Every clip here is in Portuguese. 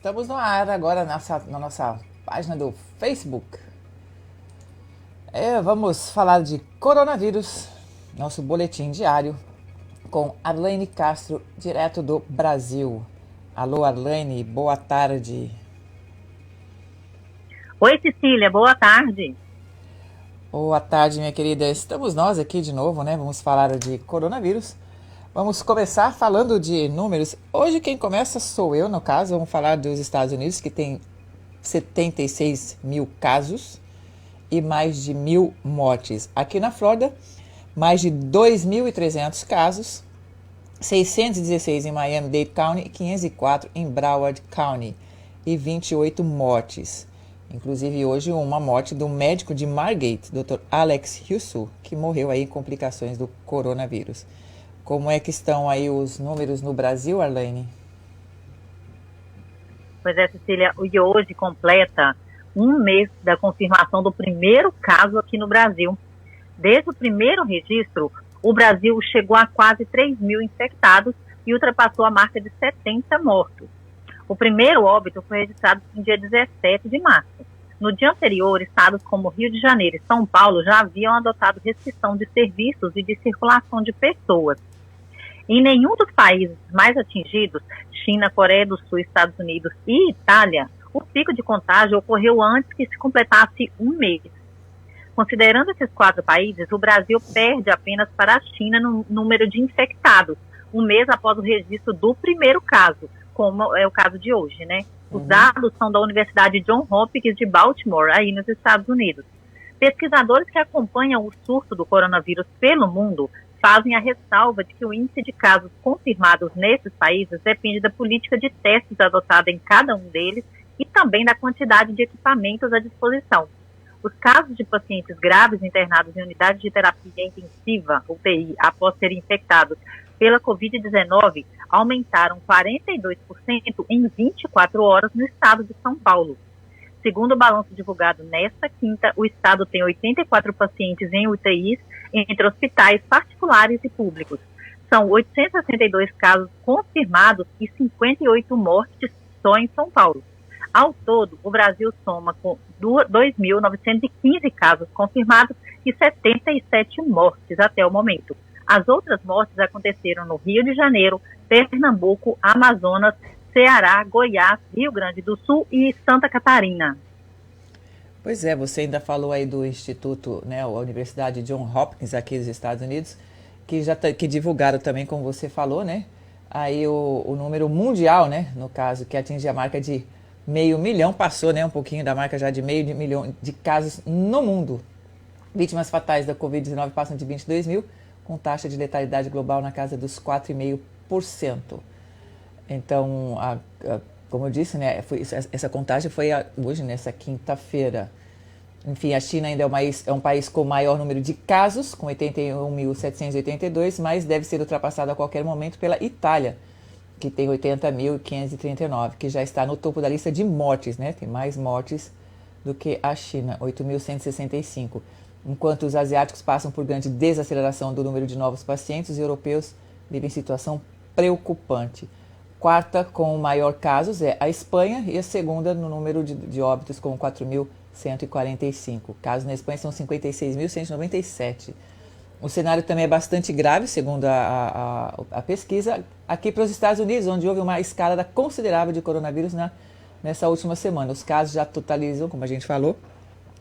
Estamos no ar agora na nossa página do Facebook. Vamos falar de coronavírus, nosso boletim diário, com Arlene Castro, direto do Brasil. Alô, Arlene, boa tarde. Oi, Cecília, boa tarde. Boa tarde, minha querida. Estamos nós aqui de novo, né? Vamos falar de coronavírus. Vamos começar falando de números. Hoje quem começa sou eu, no caso. Vamos falar dos Estados Unidos, que tem 76 mil casos e mais de 1.000 mortes. Aqui na Flórida, mais de 2.300 casos, 616 em Miami-Dade County e 504 em Broward County e 28 mortes. Inclusive hoje uma morte do médico de Margate, Dr. Alex Russo, que morreu aí em complicações do coronavírus. Como é que estão aí os números no Brasil, Arlene? Pois é, Cecília, e hoje completa um mês da confirmação do primeiro caso aqui no Brasil. Desde o primeiro registro, o Brasil chegou a quase 3 mil infectados e ultrapassou a marca de 70 mortos. O primeiro óbito foi registrado no dia 17 de março. No dia anterior, estados como Rio de Janeiro e São Paulo já haviam adotado restrição de serviços e de circulação de pessoas. Em nenhum dos países mais atingidos, China, Coreia do Sul, Estados Unidos e Itália, o pico de contágio ocorreu antes que se completasse um mês. Considerando esses 4 países, o Brasil perde apenas para a China no número de infectados, um mês após o registro do primeiro caso, como é o caso de hoje, né? Os dados são da Universidade Johns Hopkins de Baltimore, aí nos Estados Unidos. Pesquisadores que acompanham o surto do coronavírus pelo mundo fazem a ressalva de que o índice de casos confirmados nesses países depende da política de testes adotada em cada um deles e também da quantidade de equipamentos à disposição. Os casos de pacientes graves internados em unidade de terapia intensiva, UTI, após serem infectados pela Covid-19, aumentaram 42% em 24 horas no estado de São Paulo. Segundo o balanço divulgado nesta quinta, o estado tem 84 pacientes em UTIs entre hospitais particulares e públicos. São 862 casos confirmados e 58 mortes só em São Paulo. Ao todo, o Brasil soma com 2.915 casos confirmados e 77 mortes até o momento. As outras mortes aconteceram no Rio de Janeiro, Pernambuco, Amazonas, Ceará, Goiás, Rio Grande do Sul e Santa Catarina. Pois é, você ainda falou aí do Instituto, né, a Universidade Johns Hopkins aqui dos Estados Unidos, que divulgaram também, como você falou, né, aí o número mundial, né, no caso, que atinge a marca de 500 mil, passou, né, um pouquinho da marca já de 500 mil de casos no mundo. Vítimas fatais da Covid-19 passam de 22 mil, com taxa de letalidade global na casa dos 4,5%. Então, como eu disse, né, essa contagem foi hoje, nessa quinta-feira. Enfim, a China ainda é um país com o maior número de casos, com 81.782, mas deve ser ultrapassado a qualquer momento pela Itália, que tem 80.539, que já está no topo da lista de mortes, né? Tem mais mortes do que a China, 8.165. Enquanto os asiáticos passam por grande desaceleração do número de novos pacientes, os europeus vivem situação preocupante. Quarta com maior casos é a Espanha e a segunda no número de óbitos com 4.145. Casos na Espanha são 56.197. O cenário também é bastante grave, segundo a pesquisa, aqui para os Estados Unidos, onde houve uma escalada considerável de coronavírus nessa última semana. Os casos já totalizam, como a gente falou,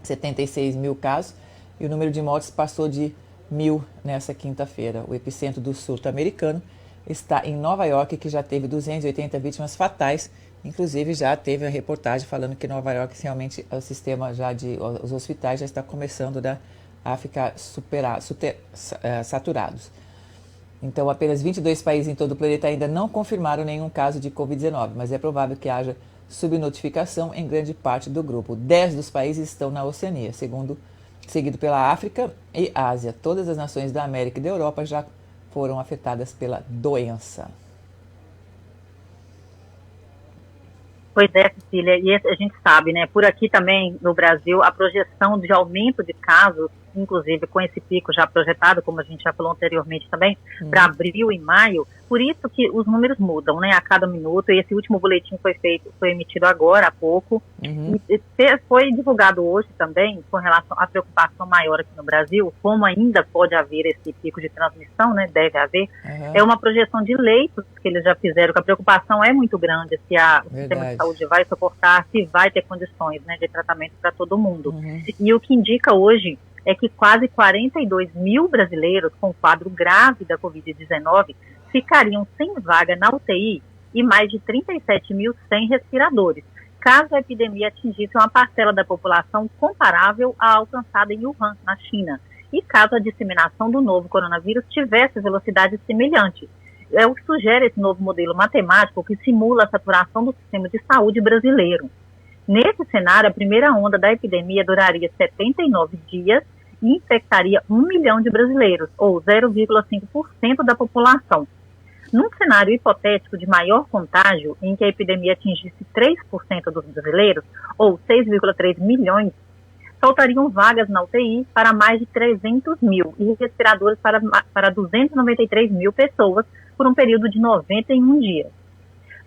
76 mil casos e o número de mortes passou de 1.000 nessa quinta-feira. O epicentro do surto americano está em Nova York, que já teve 280 vítimas fatais. Inclusive já teve a reportagem falando que Nova York realmente o sistema os hospitais já está começando a ficar saturados. Então apenas 22 países em todo o planeta ainda não confirmaram nenhum caso de Covid-19, mas é provável que haja subnotificação em grande parte do grupo. 10 dos países estão na Oceania, seguido pela África e Ásia. Todas as nações da América e da Europa já foram afetadas pela doença. Pois é, Cecília, e a gente sabe, né, por aqui também no Brasil, a projeção de aumento de casos inclusive com esse pico já projetado, como a gente já falou anteriormente também, para abril e maio. Por isso que os números mudam, né, a cada minuto, e esse último boletim foi emitido agora há pouco, e foi divulgado hoje também, com relação à preocupação maior aqui no Brasil, como ainda pode haver esse pico de transmissão, né, deve haver, é uma projeção de leitos que eles já fizeram, que a preocupação é muito grande, se o sistema de saúde vai suportar, se vai ter condições, né, de tratamento para todo mundo. E o que indica hoje é que quase 42 mil brasileiros com quadro grave da Covid-19 ficariam sem vaga na UTI e mais de 37 mil sem respiradores, caso a epidemia atingisse uma parcela da população comparável à alcançada em Wuhan, na China, e caso a disseminação do novo coronavírus tivesse velocidade semelhante. É o que sugere esse novo modelo matemático que simula a saturação do sistema de saúde brasileiro. Nesse cenário, a primeira onda da epidemia duraria 79 dias e infectaria 1 milhão de brasileiros, ou 0,5% da população. Num cenário hipotético de maior contágio, em que a epidemia atingisse 3% dos brasileiros, ou 6,3 milhões, faltariam vagas na UTI para mais de 300 mil e respiradores para 293 mil pessoas por um período de 91 dias.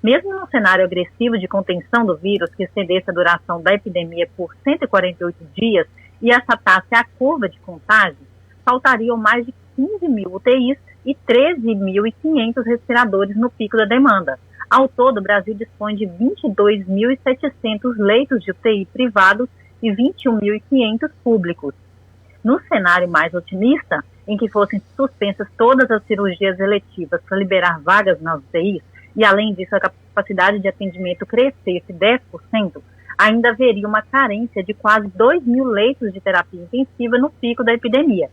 Mesmo num cenário agressivo de contenção do vírus, que estendesse a duração da epidemia por 148 dias e achatasse a curva de contágio, faltariam mais de 15 mil UTIs e 13.500 respiradores no pico da demanda. Ao todo, o Brasil dispõe de 22.700 leitos de UTI privados e 21.500 públicos. No cenário mais otimista, em que fossem suspensas todas as cirurgias eletivas para liberar vagas nas UTIs, e além disso a capacidade de atendimento crescesse 10%, ainda haveria uma carência de quase 2 mil leitos de terapia intensiva no pico da epidemia.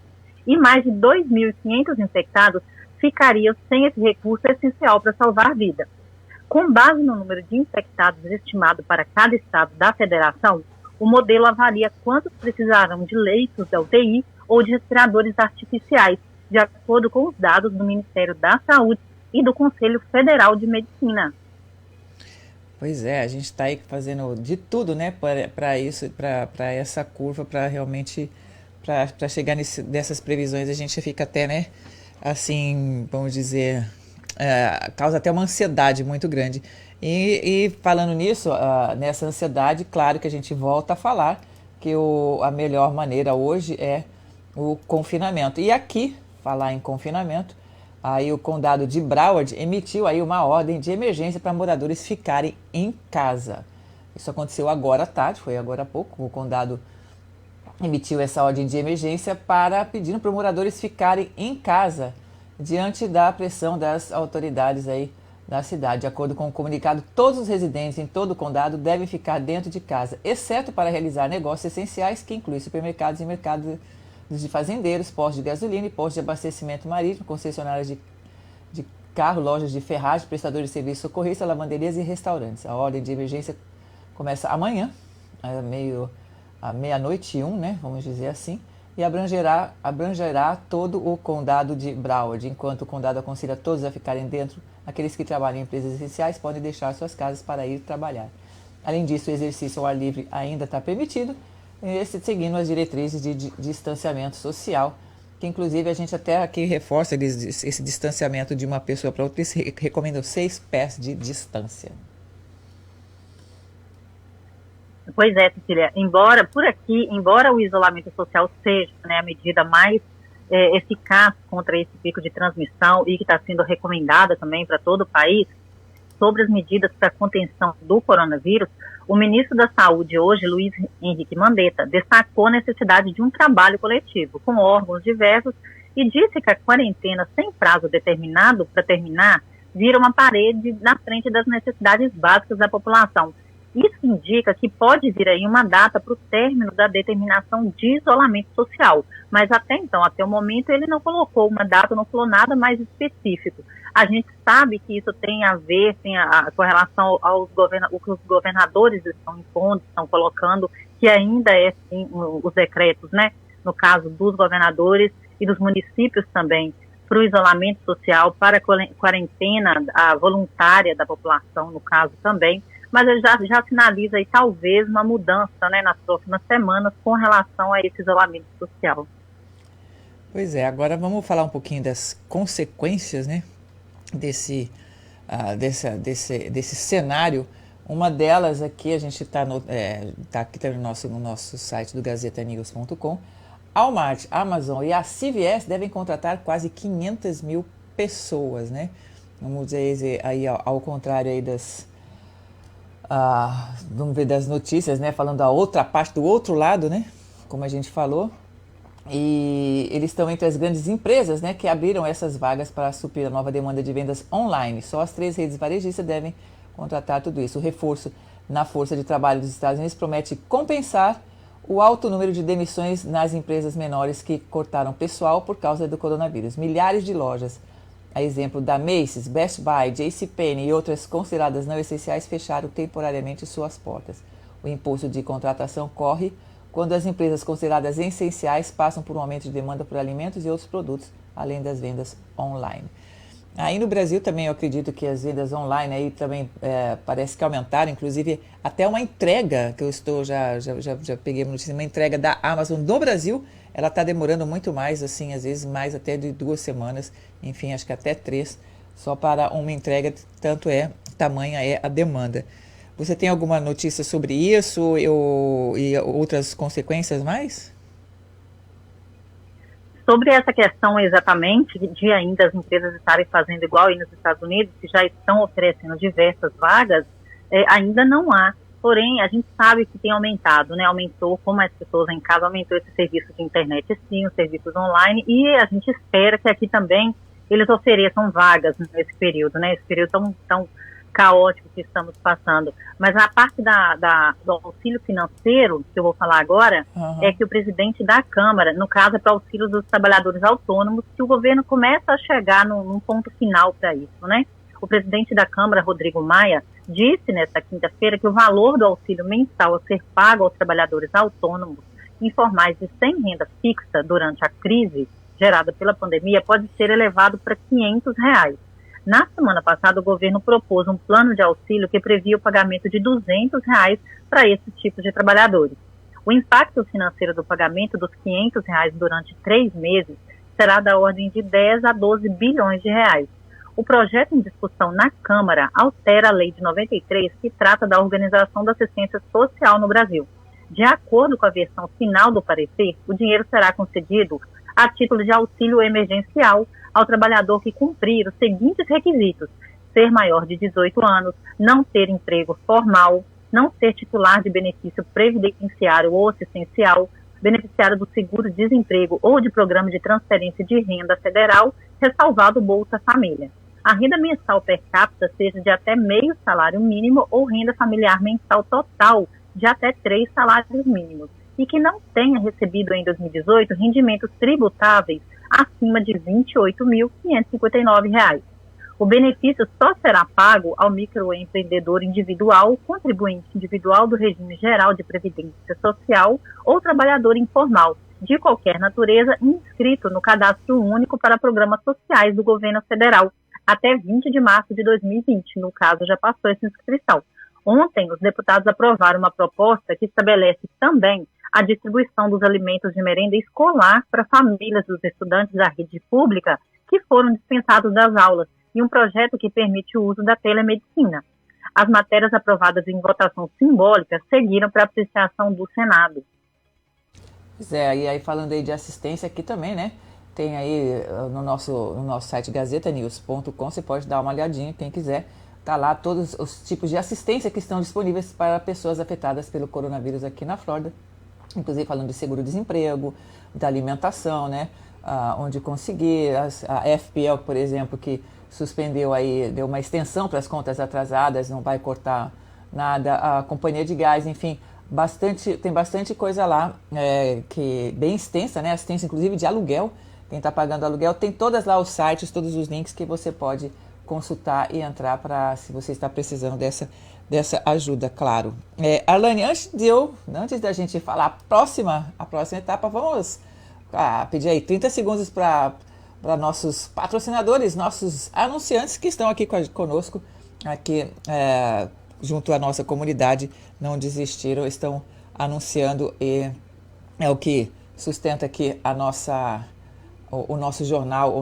E mais de 2.500 infectados ficariam sem esse recurso essencial para salvar vida. Com base no número de infectados estimado para cada estado da federação, o modelo avalia quantos precisarão de leitos da UTI ou de respiradores artificiais, de acordo com os dados do Ministério da Saúde e do Conselho Federal de Medicina. Pois é, a gente está aí fazendo de tudo, né, para isso, para essa curva, para realmente, para chegar nessas previsões, a gente fica até, né, assim, vamos dizer, causa até uma ansiedade muito grande. E falando nisso, nessa ansiedade, claro que a gente volta a falar que a melhor maneira hoje é o confinamento. E aqui, falar em confinamento, aí o condado de Broward emitiu aí uma ordem de emergência para moradores ficarem em casa. Isso aconteceu agora à tarde, foi agora há pouco, o condado emitiu essa ordem de emergência pedindo para os moradores ficarem em casa diante da pressão das autoridades aí da cidade. De acordo com o comunicado, todos os residentes em todo o condado devem ficar dentro de casa, exceto para realizar negócios essenciais, que incluem supermercados e mercados de fazendeiros, postos de gasolina e postos de abastecimento marítimo, concessionárias de carro, lojas de ferragem, prestadores de serviços socorristas, lavanderias e restaurantes. A ordem de emergência começa amanhã, à meia-noite e 1, né, vamos dizer assim, e abrangerá todo o condado de Broward. Enquanto o condado aconselha todos a ficarem dentro, aqueles que trabalham em empresas essenciais podem deixar suas casas para ir trabalhar. Além disso, o exercício ao ar livre ainda está permitido, seguindo as diretrizes de distanciamento social, que inclusive a gente até aqui reforça esse distanciamento de uma pessoa para outra, eles recomendam 6 pés de distância. Pois é, Cecília, embora o isolamento social seja, né, a medida mais eficaz contra esse pico de transmissão e que está sendo recomendada também para todo o país, sobre as medidas para a contenção do coronavírus, o ministro da Saúde hoje, Luiz Henrique Mandetta, destacou a necessidade de um trabalho coletivo com órgãos diversos e disse que a quarentena sem prazo determinado para terminar vira uma parede na frente das necessidades básicas da população. Isso indica que pode vir aí uma data para o término da determinação de isolamento social, mas até então, até o momento, ele não colocou uma data, não falou nada mais específico. A gente sabe que isso tem a ver com relação aos o que os governadores estão impondo, estão colocando, que ainda sim, os decretos, né, no caso dos governadores e dos municípios também, para o isolamento social, para a quarentena voluntária da população, no caso também, mas ele já sinaliza aí talvez uma mudança, né, nas próximas semanas com relação a esse isolamento social. Pois é, agora vamos falar um pouquinho das consequências, né, desse cenário. Uma delas aqui, a gente está tá aqui tá no nosso site do gazetanews.com. A Walmart, a Amazon e a CVS devem contratar quase 500 mil pessoas, né? Vamos dizer aí ao contrário aí vamos ver das notícias, né? Falando da outra parte, do outro lado, né? Como a gente falou. E eles estão entre as grandes empresas, né, que abriram essas vagas para suprir a nova demanda de vendas online. Só as 3 redes varejistas devem contratar tudo isso. O reforço na força de trabalho dos Estados Unidos promete compensar o alto número de demissões nas empresas menores que cortaram pessoal por causa do coronavírus. Milhares de lojas, a exemplo da Macy's, Best Buy, JCPenney e outras consideradas não essenciais, fecharam temporariamente suas portas. O impulso de contratação corre quando as empresas consideradas essenciais passam por um aumento de demanda por alimentos e outros produtos, além das vendas online. Aí no Brasil também eu acredito que as vendas online aí também parece que aumentaram, inclusive até uma entrega que eu já peguei uma notícia, uma entrega da Amazon do Brasil, ela está demorando muito mais, assim, às vezes mais até de 2 semanas, enfim, acho que até 3, só para uma entrega, tamanha é a demanda. Você tem alguma notícia sobre isso e outras consequências mais? Sobre essa questão exatamente, de ainda as empresas estarem fazendo igual aí nos Estados Unidos, que já estão oferecendo diversas vagas, ainda não há. Porém, a gente sabe que tem aumentado, né? Aumentou, como as pessoas em casa, aumentou esse serviço de internet, sim, os serviços online, e a gente espera que aqui também eles ofereçam vagas nesse período, né? Esse período tão caótico que estamos passando. Mas a parte do auxílio financeiro, que eu vou falar agora, é que o presidente da Câmara, no caso é para auxílio dos trabalhadores autônomos, que o governo começa a chegar num ponto final para isso, né? O presidente da Câmara, Rodrigo Maia, disse nesta quinta-feira que o valor do auxílio mensal a ser pago aos trabalhadores autônomos informais e sem renda fixa durante a crise gerada pela pandemia pode ser elevado para R$ 500. Na semana passada, o governo propôs um plano de auxílio que previa o pagamento de R$ 200 para esse tipo de trabalhadores. O impacto financeiro do pagamento dos R$ 500 durante 3 meses será da ordem de 10 a 12 bilhões de reais. O projeto em discussão na Câmara altera a Lei de 93, que trata da organização da assistência social no Brasil. De acordo com a versão final do parecer, o dinheiro será concedido a título de auxílio emergencial ao trabalhador que cumprir os seguintes requisitos: ser maior de 18 anos, não ter emprego formal, não ser titular de benefício previdenciário ou assistencial, beneficiário do seguro-desemprego ou de programa de transferência de renda federal, ressalvado Bolsa Família. A renda mensal per capita seja de até meio salário mínimo ou renda familiar mensal total de até 3 salários mínimos e que não tenha recebido em 2018 rendimentos tributáveis acima de R$ 28.559. O benefício só será pago ao microempreendedor individual, contribuinte individual do regime geral de previdência social ou trabalhador informal, de qualquer natureza, inscrito no Cadastro Único para Programas Sociais do Governo Federal, até 20 de março de 2020. No caso, já passou essa inscrição. Ontem, os deputados aprovaram uma proposta que estabelece também a distribuição dos alimentos de merenda escolar para famílias dos estudantes da rede pública que foram dispensados das aulas e um projeto que permite o uso da telemedicina. As matérias aprovadas em votação simbólica seguiram para apreciação do Senado. Pois é, e aí falando aí de assistência aqui também, né? Tem aí no nosso site gazetanews.com, você pode dar uma olhadinha, quem quiser. Tá lá todos os tipos de assistência que estão disponíveis para pessoas afetadas pelo coronavírus aqui na Flórida. Inclusive falando de seguro-desemprego, da alimentação, né? Onde conseguir, a FPL, por exemplo, que suspendeu aí, deu uma extensão para as contas atrasadas, não vai cortar nada, a companhia de gás, enfim, tem bastante coisa lá, que bem extensa, né? Assistência inclusive de aluguel, quem está pagando aluguel, tem todas lá os sites, todos os links que você pode consultar e entrar para, se você está precisando dessa ajuda, claro. Arlane, antes da gente falar a próxima etapa, vamos pedir aí 30 segundos para nossos patrocinadores, nossos anunciantes que estão aqui conosco, aqui junto à nossa comunidade, não desistiram, estão anunciando e é o que sustenta aqui o nosso jornal,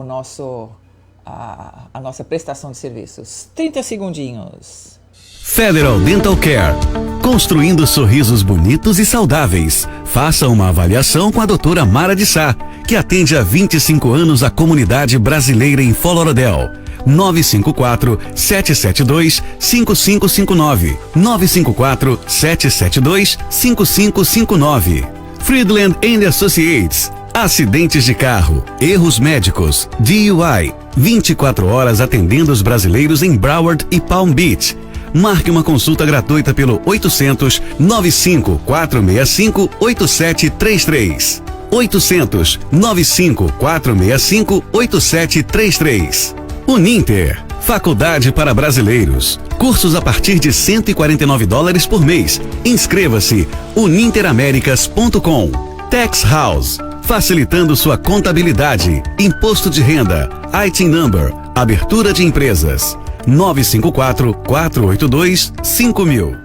a nossa prestação de serviços. 30 segundinhos. Federal Dental Care. Construindo sorrisos bonitos e saudáveis. Faça uma avaliação com a doutora Mara de Sá, que atende há 25 anos a comunidade brasileira em Fort Lauderdale. 954-772-5559. 954-772-5559. Friedland & Associates. Acidentes de carro, erros médicos, DUI. 24 horas atendendo os brasileiros em Broward e Palm Beach. Marque uma consulta gratuita pelo 800-95-465-8733. 800-95-465-8733. Uninter, faculdade para brasileiros. Cursos a partir de $149 por mês. Inscreva-se uninteraméricas.com. Tax House, facilitando sua contabilidade, imposto de renda, IT Number, abertura de empresas. 954-482-5000.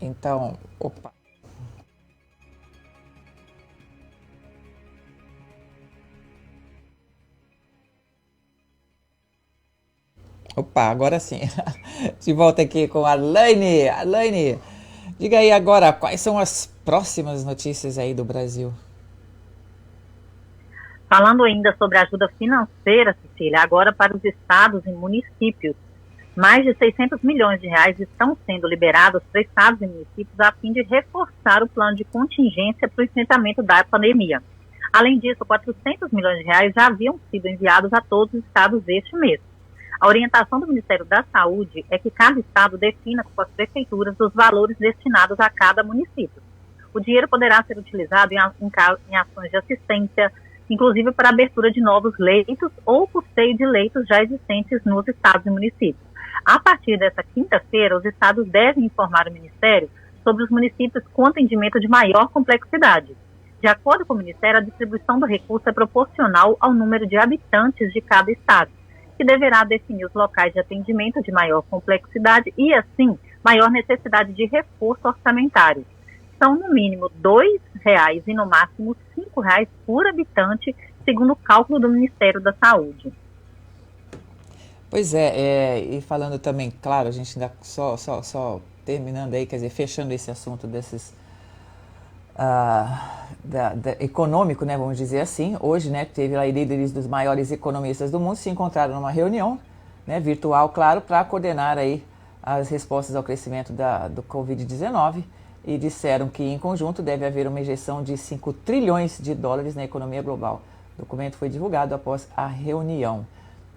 Então, opa. Opa, agora sim. De volta aqui com a Laine. Laine, diga aí agora, quais são as próximas notícias aí do Brasil? Falando ainda sobre ajuda financeira, Cecília, agora para os estados e municípios. Mais de 600 milhões de reais estão sendo liberados para estados e municípios a fim de reforçar o plano de contingência para o enfrentamento da pandemia. Além disso, 400 milhões de reais já haviam sido enviados a todos os estados este mês. A orientação do Ministério da Saúde é que cada estado defina com as prefeituras os valores destinados a cada município. O dinheiro poderá ser utilizado em ações de assistência, inclusive para a abertura de novos leitos ou custeio de leitos já existentes nos estados e municípios. A partir dessa quinta-feira, os estados devem informar o Ministério sobre os municípios com atendimento de maior complexidade. De acordo com o Ministério, a distribuição do recurso é proporcional ao número de habitantes de cada estado, que deverá definir os locais de atendimento de maior complexidade e, assim, maior necessidade de reforço orçamentário. São, no mínimo, R$2 e, no máximo, R$5 por habitante, segundo o cálculo do Ministério da Saúde. Pois é, e falando também, claro, a gente ainda só terminando aí, quer dizer, fechando esse assunto desses econômico, né, vamos dizer assim. Hoje, né, teve lá líderes dos maiores economistas do mundo se encontraram numa reunião, né, virtual, claro, para coordenar aí as respostas ao crescimento do Covid-19 e disseram que, em conjunto, deve haver uma injeção de $5 trilhões na economia global. O documento foi divulgado após a reunião.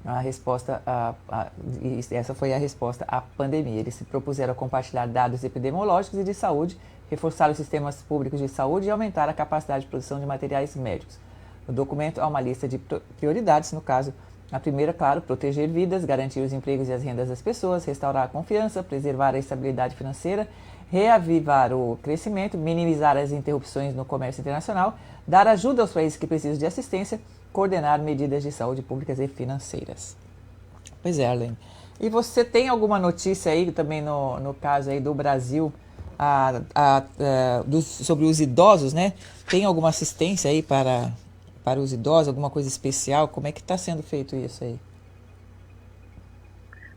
A resposta essa foi a resposta à pandemia. Eles se propuseram a compartilhar dados epidemiológicos e de saúde, reforçar os sistemas públicos de saúde e aumentar a capacidade de produção de materiais médicos. No documento há uma lista de prioridades, no caso, a primeira, claro, proteger vidas, garantir os empregos e as rendas das pessoas, restaurar a confiança, preservar a estabilidade financeira, reavivar o crescimento, minimizar as interrupções no comércio internacional, dar ajuda aos países que precisam de assistência, coordenar medidas de saúde públicas e financeiras. Pois é, Arlene. E você tem alguma notícia aí também no caso aí do Brasil sobre os idosos, né? Tem alguma assistência aí para os idosos, alguma coisa especial? Como é que está sendo feito isso aí?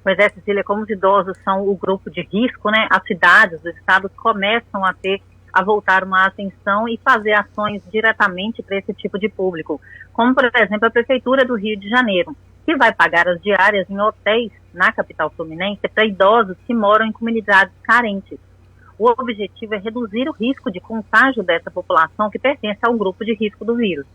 Pois é, Cecília, como os idosos são o grupo de risco, né? As cidades, os estados começam a voltar uma atenção e fazer ações diretamente para esse tipo de público, como, por exemplo, a Prefeitura do Rio de Janeiro, que vai pagar as diárias em hotéis na capital fluminense para idosos que moram em comunidades carentes. O objetivo é reduzir o risco de contágio dessa população que pertence ao grupo de risco do vírus.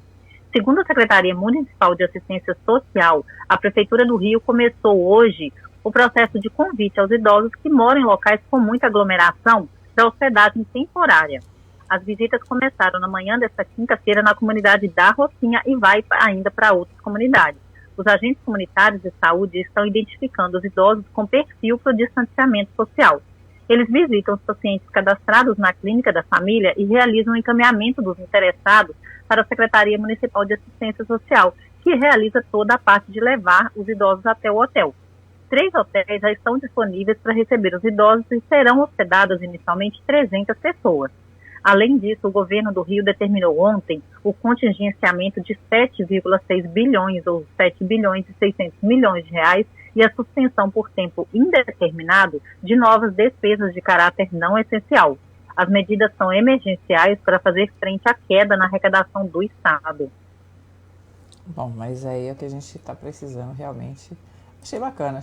Segundo a Secretaria Municipal de Assistência Social, a Prefeitura do Rio começou hoje o processo de convite aos idosos que moram em locais com muita aglomeração da hospedagem temporária. As visitas começaram na manhã desta quinta-feira na comunidade da Rocinha e vai ainda para outras comunidades. Os agentes comunitários de saúde estão identificando os idosos com perfil para o distanciamento social. Eles visitam os pacientes cadastrados na clínica da família e realizam o encaminhamento dos interessados para a Secretaria Municipal de Assistência Social, que realiza toda a parte de levar os idosos até o hotel. 3 hotéis já estão disponíveis para receber os idosos e serão hospedadas inicialmente 300 pessoas. Além disso, o governo do Rio determinou ontem o contingenciamento de 7,6 bilhões ou 7 bilhões e 600 milhões de reais e a suspensão por tempo indeterminado de novas despesas de caráter não essencial. As medidas são emergenciais para fazer frente à queda na arrecadação do Estado. Bom, mas aí é o que a gente está precisando realmente. Achei bacana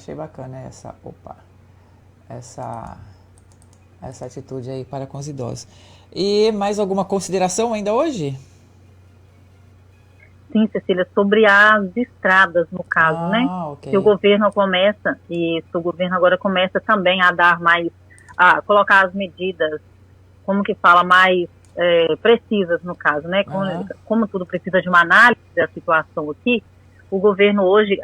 essa atitude aí para com os idosos. E mais alguma consideração ainda hoje? Sim, Cecília, sobre as estradas, no caso, né? Okay. Que o governo começa, e o governo agora começa também a dar mais, a colocar as medidas, como que fala, mais precisas, no caso, né? Como tudo precisa de uma análise da situação aqui, o governo hoje,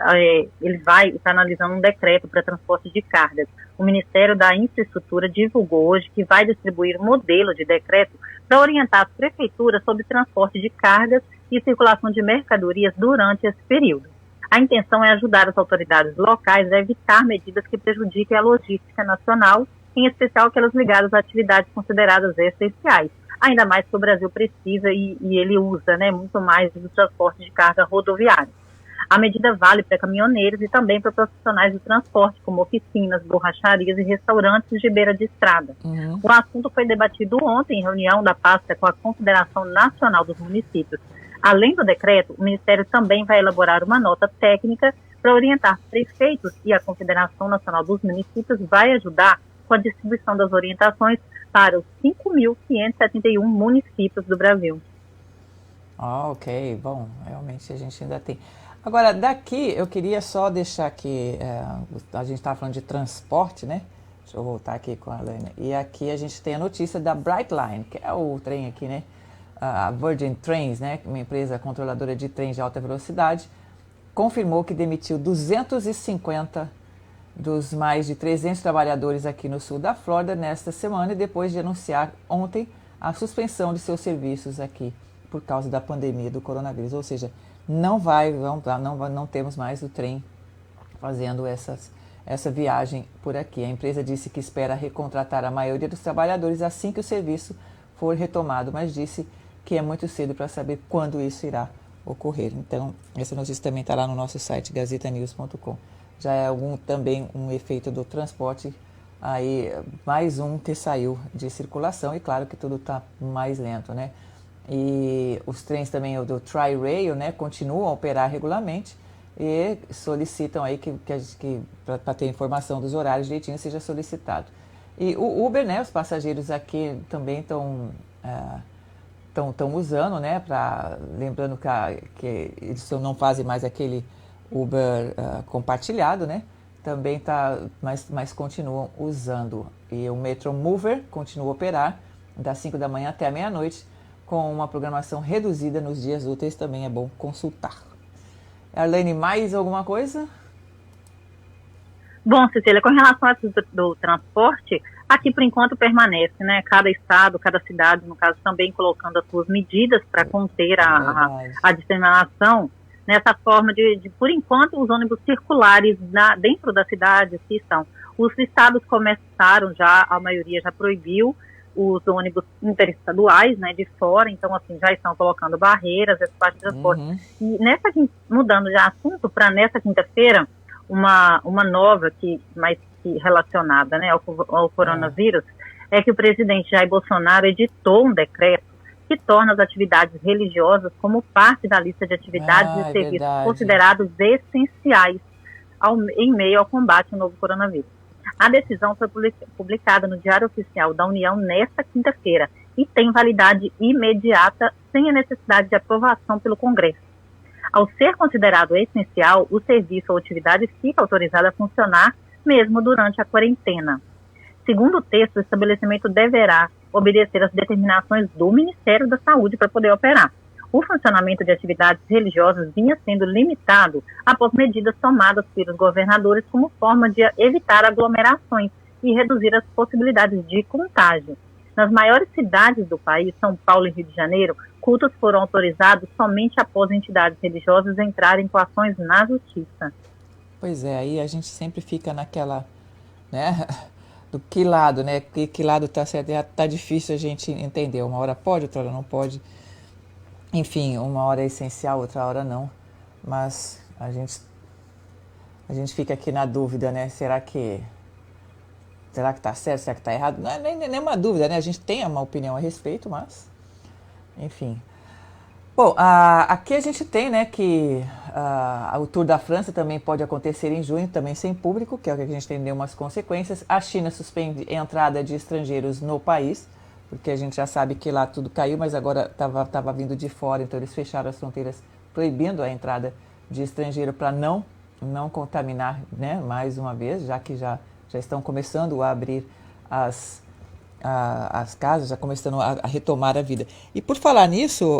ele está analisando um decreto para transporte de cargas. O Ministério da Infraestrutura divulgou hoje que vai distribuir um modelo de decreto para orientar as prefeituras sobre transporte de cargas e circulação de mercadorias durante esse período. A intenção é ajudar as autoridades locais a evitar medidas que prejudiquem a logística nacional, em especial aquelas ligadas a atividades consideradas essenciais. Ainda mais que o Brasil precisa e ele usa, né, muito mais do transporte de carga rodoviária. A medida vale para caminhoneiros e também para profissionais do transporte, como oficinas, borracharias e restaurantes de beira de estrada. O assunto foi debatido ontem em reunião da pasta com a Confederação Nacional dos Municípios. Além do decreto, o Ministério também vai elaborar uma nota técnica para orientar prefeitos e a Confederação Nacional dos Municípios vai ajudar com a distribuição das orientações para os 5.571 municípios do Brasil. Ok. Bom, realmente a gente ainda tem. Agora, daqui, eu queria só deixar aqui, a gente estava falando de transporte, né? Deixa eu voltar aqui com a Helena. E aqui a gente tem a notícia da Brightline, que é o trem aqui, né? A Virgin Trains, né? Uma empresa controladora de trens de alta velocidade, confirmou que demitiu 250 dos mais de 300 trabalhadores aqui no sul da Flórida nesta semana, e depois de anunciar ontem a suspensão de seus serviços aqui por causa da pandemia do coronavírus. Ou seja, não temos mais o trem fazendo essa viagem por aqui. A empresa disse que espera recontratar a maioria dos trabalhadores assim que o serviço for retomado, mas disse que é muito cedo para saber quando isso irá ocorrer. Então, essa notícia também está lá no nosso site, gazetanews.com. Já é também um efeito do transporte, aí mais um que saiu de circulação, e claro que tudo está mais lento, né? E os trens também, o do Tri-Rail, né, continuam a operar regularmente e solicitam aí que para ter informação dos horários direitinho, seja solicitado. E o Uber, né, os passageiros aqui também estão usando, né, lembrando que eles não fazem mais aquele Uber compartilhado, né, também mas continuam usando. E o Metro Mover continua a operar das 5 da manhã até a meia-noite, com uma programação reduzida nos dias úteis, também é bom consultar. Arlene, mais alguma coisa? Bom, Cecília, com relação a do transporte, aqui por enquanto permanece, né? Cada estado, cada cidade, no caso, também colocando as suas medidas para conter a disseminação, nessa forma de, por enquanto, os ônibus circulares dentro da cidade que estão. Os estados começaram já, a maioria já proibiu os ônibus interestaduais, né, de fora, então, assim, já estão colocando barreiras, essa parte de transporte. E mudando de assunto, para nessa quinta-feira, uma nova mais relacionada, né, ao coronavírus, é que o presidente Jair Bolsonaro editou um decreto que torna as atividades religiosas como parte da lista de atividades e serviços considerados essenciais em meio ao combate ao novo coronavírus. A decisão foi publicada no Diário Oficial da União nesta quinta-feira e tem validade imediata, sem a necessidade de aprovação pelo Congresso. Ao ser considerado essencial, o serviço ou atividade fica autorizado a funcionar mesmo durante a quarentena. Segundo o texto, o estabelecimento deverá obedecer às determinações do Ministério da Saúde para poder operar. O funcionamento de atividades religiosas vinha sendo limitado após medidas tomadas pelos governadores como forma de evitar aglomerações e reduzir as possibilidades de contágio. Nas maiores cidades do país, São Paulo e Rio de Janeiro, cultos foram autorizados somente após entidades religiosas entrarem com ações na justiça. Pois é, aí a gente sempre fica naquela, né, do que lado, né? Que lado está certo? Tá difícil a gente entender. Uma hora pode, outra hora não pode. Enfim, uma hora é essencial, outra hora não. Mas a gente fica aqui na dúvida, né? Será que está certo? Será que está errado? Não é nem uma dúvida, né? A gente tem uma opinião a respeito, mas enfim. Bom, aqui a gente tem, né, que o Tour da França também pode acontecer em junho, também sem público, que é o que a gente tem umas consequências. A China suspende a entrada de estrangeiros no país, porque a gente já sabe que lá tudo caiu, mas agora estava vindo de fora, então eles fecharam as fronteiras, proibindo a entrada de estrangeiro para não contaminar, né, mais uma vez, já que já estão começando a abrir as casas, já começando a retomar a vida. E por falar nisso,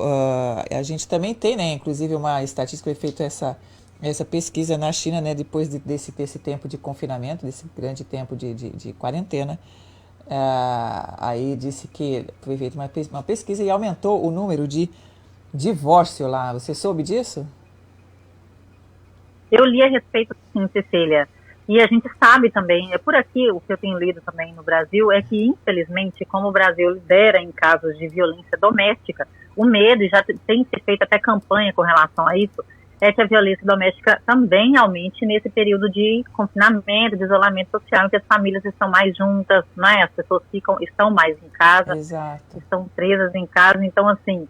a gente também tem, né, inclusive uma estatística, foi feita essa pesquisa na China, né, depois desse tempo de confinamento, desse grande tempo de quarentena. Aí disse que foi feita uma pesquisa e aumentou o número de divórcio lá. Você soube disso? Eu li a respeito, sim, Cecília. E a gente sabe também, por aqui, o que eu tenho lido também no Brasil, é que, infelizmente, como o Brasil lidera em casos de violência doméstica, o medo, e já tem se feito até campanha com relação a isso, é que a violência doméstica também aumente nesse período de confinamento, de isolamento social, em que as famílias estão mais juntas, né? As pessoas estão mais em casa, Exato. Estão presas em casa. Então, assim,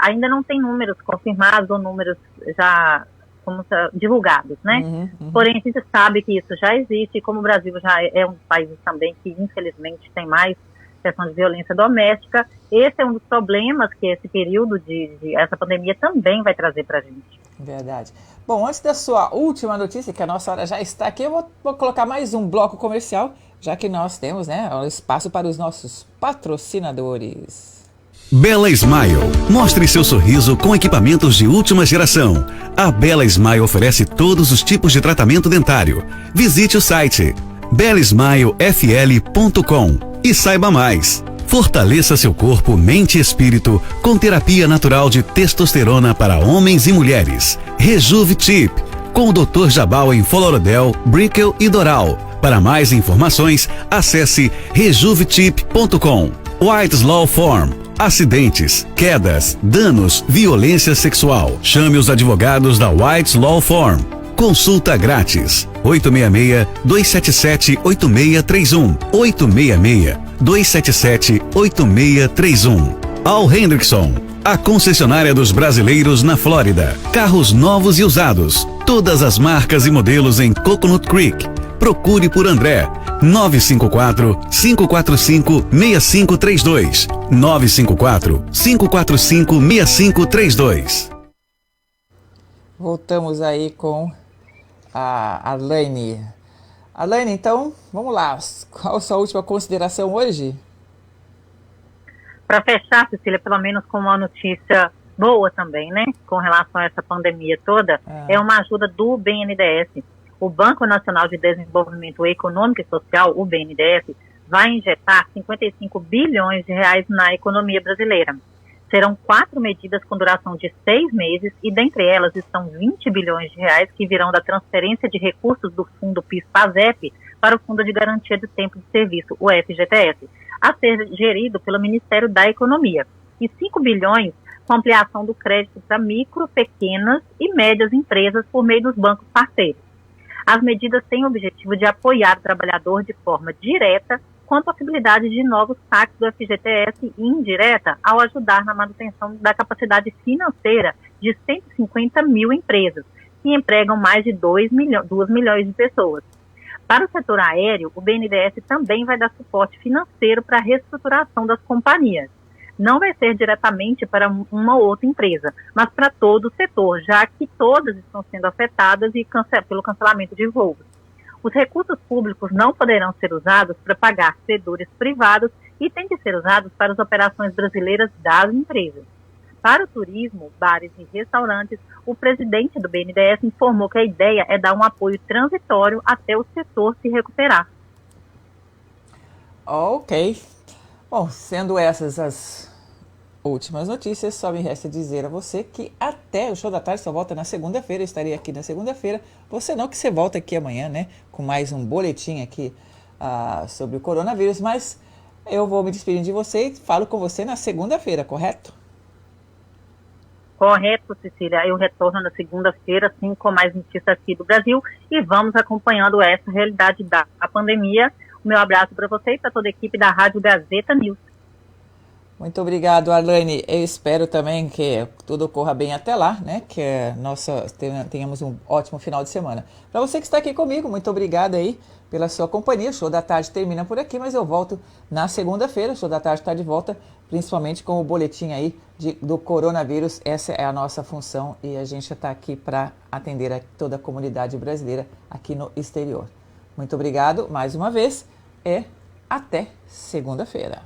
ainda não tem números confirmados ou números já divulgados, né? Porém, a gente sabe que isso já existe, e como o Brasil já é um dos países também que, infelizmente, tem mais questão de violência doméstica, esse é um dos problemas que esse período essa pandemia também vai trazer para a gente. Verdade. Bom, antes da sua última notícia, que a nossa hora já está aqui, eu vou colocar mais um bloco comercial, já que nós temos, né, o espaço para os nossos patrocinadores. Bela Smile. Mostre seu sorriso com equipamentos de última geração. A Bela Smile oferece todos os tipos de tratamento dentário. Visite o site bellasmilefl.com e saiba mais. Fortaleça seu corpo, mente e espírito com terapia natural de testosterona para homens e mulheres. Rejuve Tip, com o Dr. Jabal em Florodel, Brickell e Doral. Para mais informações, acesse rejuvetip.com. White's Law Firm. Acidentes, quedas, danos, violência sexual. Chame os advogados da White's Law Firm. Consulta grátis. 866-277-8631. 866-277-8631. Al Hendrickson, a concessionária dos brasileiros na Flórida. Carros novos e usados. Todas as marcas e modelos em Coconut Creek. Procure por André. 954-545-6532. 954-545-6532. Voltamos aí com a Alaine. Alaine, então, vamos lá. Qual a sua última consideração hoje? Para fechar, Cecília, pelo menos com uma notícia boa também, né? Com relação a essa pandemia toda, é uma ajuda do BNDES. O Banco Nacional de Desenvolvimento Econômico e Social, o BNDES, vai injetar 55 bilhões de reais na economia brasileira. Serão 4 medidas com duração de 6 meses e, dentre elas, estão 20 bilhões de reais que virão da transferência de recursos do Fundo PIS-PASEP para o Fundo de Garantia de Tempo de Serviço, o FGTS, a ser gerido pelo Ministério da Economia. E 5 bilhões com ampliação do crédito para micro, pequenas e médias empresas por meio dos bancos parceiros. As medidas têm o objetivo de apoiar o trabalhador de forma direta, com a possibilidade de novos saques do FGTS e indireta, ao ajudar na manutenção da capacidade financeira de 150 mil empresas, que empregam mais de 2 milhões de pessoas. Para o setor aéreo, o BNDES também vai dar suporte financeiro para a reestruturação das companhias. Não vai ser diretamente para uma ou outra empresa, mas para todo o setor, já que todas estão sendo afetadas pelo cancelamento de voos. Os recursos públicos não poderão ser usados para pagar credores privados e têm que ser usados para as operações brasileiras das empresas. Para o turismo, bares e restaurantes, o presidente do BNDES informou que a ideia é dar um apoio transitório até o setor se recuperar. Ok. Bom, sendo essas as últimas notícias, só me resta dizer a você que até o Show da Tarde só volta na segunda-feira. Eu estarei aqui na segunda-feira. Você não, que você volta aqui amanhã, né? Com mais um boletim aqui sobre o coronavírus, mas eu vou me despedindo de você e falo com você na segunda-feira, correto? Correto, Cecília. Eu retorno na segunda-feira, assim, com mais notícias aqui do Brasil e vamos acompanhando essa realidade da pandemia. O meu abraço para você e para toda a equipe da Rádio Gazeta News. Muito obrigado, Arlane. Eu espero também que tudo corra bem até lá, né? Que tenhamos um ótimo final de semana. Para você que está aqui comigo, muito obrigada aí pela sua companhia. O Show da Tarde termina por aqui, mas eu volto na segunda-feira. O Show da Tarde está de volta, principalmente com o boletim aí do coronavírus. Essa é a nossa função e a gente está aqui para atender a toda a comunidade brasileira aqui no exterior. Muito obrigado mais uma vez e até segunda-feira.